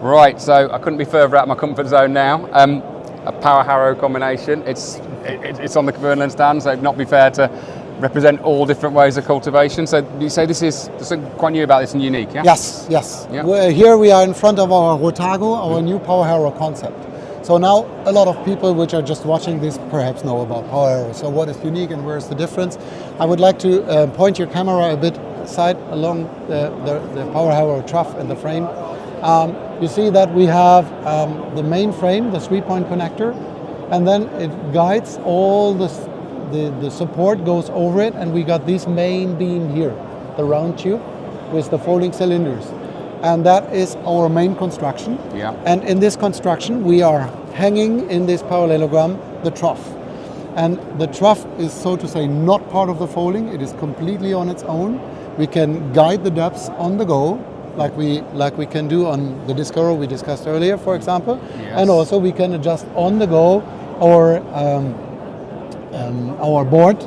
Right, so I couldn't be further out of my comfort zone now. A power harrow combination. It's on the Kverneland stand, so it'd not be fair to represent all different ways of cultivation. So you say there's something quite new about this and unique, yeah? Yes. Yeah. Here we are in front of our Rotago, our new power harrow concept. So now a lot of people which are just watching this perhaps know about power harrow. So what is unique and where is the difference? I would like to point your camera a bit side along the power harrow trough and the frame. You see that we have the main frame, the 3-point connector, and then it guides all the support goes over it, and we got this main beam here, the round tube with the folding cylinders. And that is our main construction. Yeah. And in this construction, we are hanging in this parallelogram the trough. And the trough is, so to say, not part of the folding. It is completely on its own. We can guide the depths on the go, like we can do on the disc harrow we discussed earlier, for example. Yes. And also we can adjust on the go our board.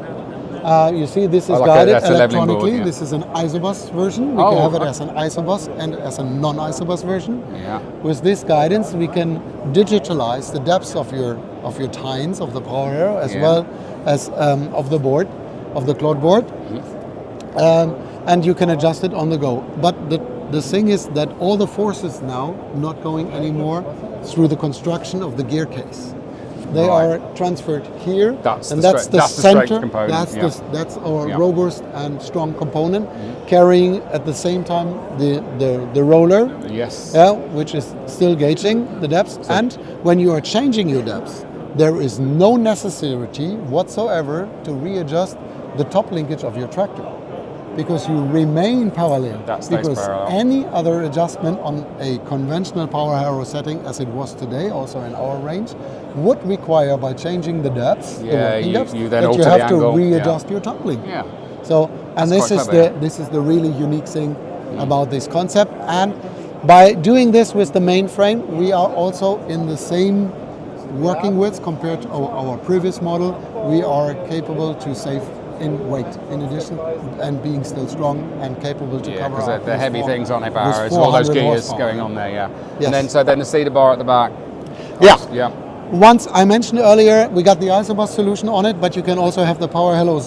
You see, this is guided electronically. Board, yeah. This is an isobus version. We can have it as an isobus and as a non-isobus version. Yeah. With this guidance, we can digitalize the depths of your tines of the power harrow as well as of the board, of the clod board, and you can adjust it on the go. But the thing is that all the forces now not going anymore through the construction of the gear case. They are transferred here, that's and that's the center. component. That's our robust and strong component, carrying at the same time the roller. Yes. Which is still gauging the depths. And when you are changing your depths, there is no necessity whatsoever to readjust the top linkage of your tractor, because you remain parallel. Because any other adjustment on a conventional power harrow setting, as it was today, also in our range, would require, by changing the depths, the working depths, you then that you alter have the to angle. readjust your top link. Yeah. So, and That's this is the really unique thing about this concept. And by doing this with the main frame, we are also in the same working width compared to our previous model. We are capable to save in weight in addition, and being still strong and capable to cover because up the heavy things on it, power, with all those 400 gears horsepower. going on there, Yes. And then the cedar bar at the back. Yeah. Once I mentioned earlier, we got the isobus solution on it, but you can also have the power harrow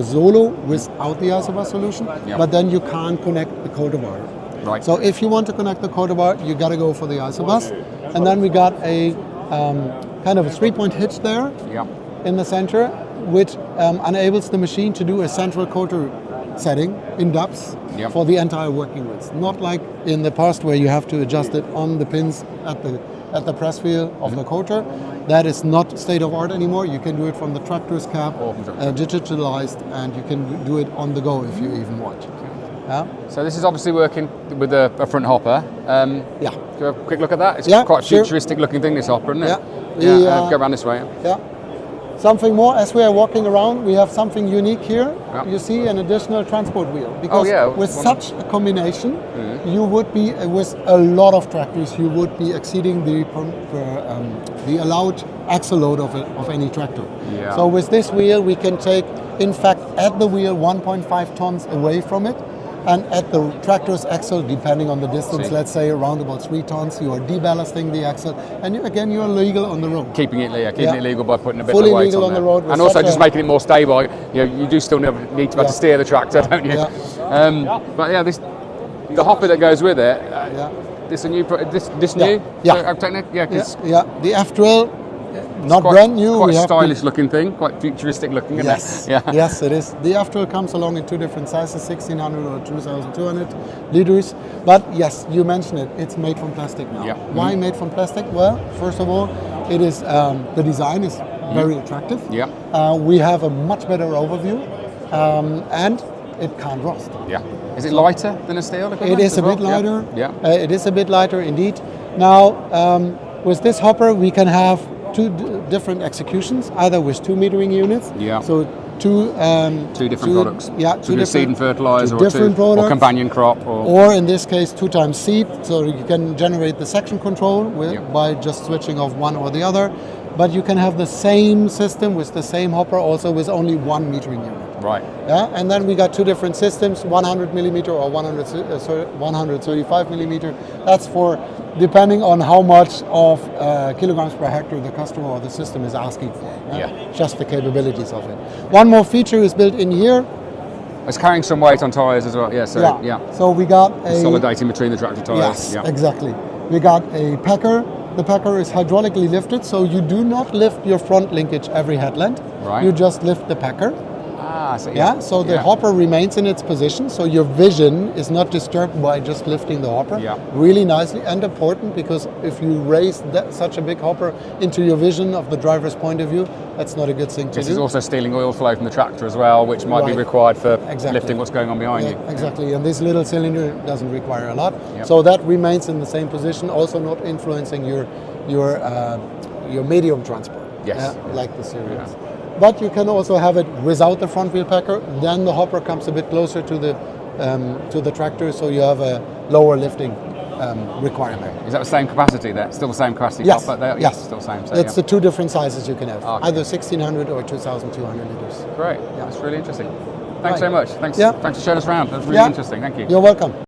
solo without the isobus solution. But then you can't connect the cultivar. Right. So if you want to connect the cultivar, you got to go for the isobus. And then we got a kind of a 3-point hitch there in the center, which enables the machine to do a central coulter setting in depths for the entire working width. Not like in the past where you have to adjust it on the pins at the press wheel of the coulter. That is not state of art anymore. You can do it from the tractor's cab, digitalized, and you can do it on the go if you even want. So this is obviously working with a front hopper. Can we have a quick look at that? It's quite a futuristic looking thing, this hopper, isn't it? Go around this way. Something more, as we are walking around, we have something unique here. You see an additional transport wheel. Because with such a combination, you would be, with a lot of tractors, you would be exceeding the allowed axle load of any tractor. So with this wheel, we can take, in fact, at the wheel 1.5 tons away from it. And at the tractor's axle, depending on the distance, let's say around about 3 tons, you are deballasting the axle, and you're legal on the road. Keeping it legal by putting a bit Fully of weight legal on the road, and also just making it more stable. You do still need to be able to steer the tractor, don't you? But the hopper that goes with it. This a new? New? The F-drill. Not brand new. Quite a stylish looking thing, quite futuristic looking, isn't it? Yes, it is. The F-drill comes along in 2 different sizes, 1600 or 2200 liters. But yes, you mentioned it. It's made from plastic now. Why made from plastic? Well, first of all, it is the design is very attractive. We have a much better overview, and it can't rust. Is it lighter than a steel? It is a bit lighter. It is a bit lighter indeed. Now, with this hopper, we can have 2 different executions, either with 2 metering units. So two different products. Two different seed and fertilizer, or companion crop, or in this case 2 times seed. So you can generate the section control by just switching off one or the other. But you can have the same system with the same hopper, also with only 1 metering unit. Right. And then we got 2 different systems: 100 millimeter or 135 millimeter. That's for depending on how much of kilograms per hectare the customer or the system is asking for. Just the capabilities of it. One more feature is built in here. It's carrying some weight on tyres as well. Yeah. So So we got a consolidating between the tractor tyres. Yes, exactly. We got a packer. The packer is hydraulically lifted, so you do not lift your front linkage every headland. Right. You just lift the packer. So the hopper remains in its position, so your vision is not disturbed by just lifting the hopper. Really nicely and important, because if you raise such a big hopper into your vision of the driver's point of view, that's not a good thing to do. This is also stealing oil flow from the tractor as well, which might be required for lifting what's going on behind you. Exactly, and this little cylinder doesn't require a lot, so that remains in the same position, also not influencing your medium transport. Like the series. But you can also have it without the front wheel packer. Then the hopper comes a bit closer to the tractor, so you have a lower lifting requirement. Is that the same capacity there? Still the same capacity? Yes. Yes, still the same. So, it's the two different sizes you can have, either 1600 or 2200 liters. Great. That's really interesting. Thanks so much. Thanks for showing us around. That's really interesting. Thank you. You're welcome.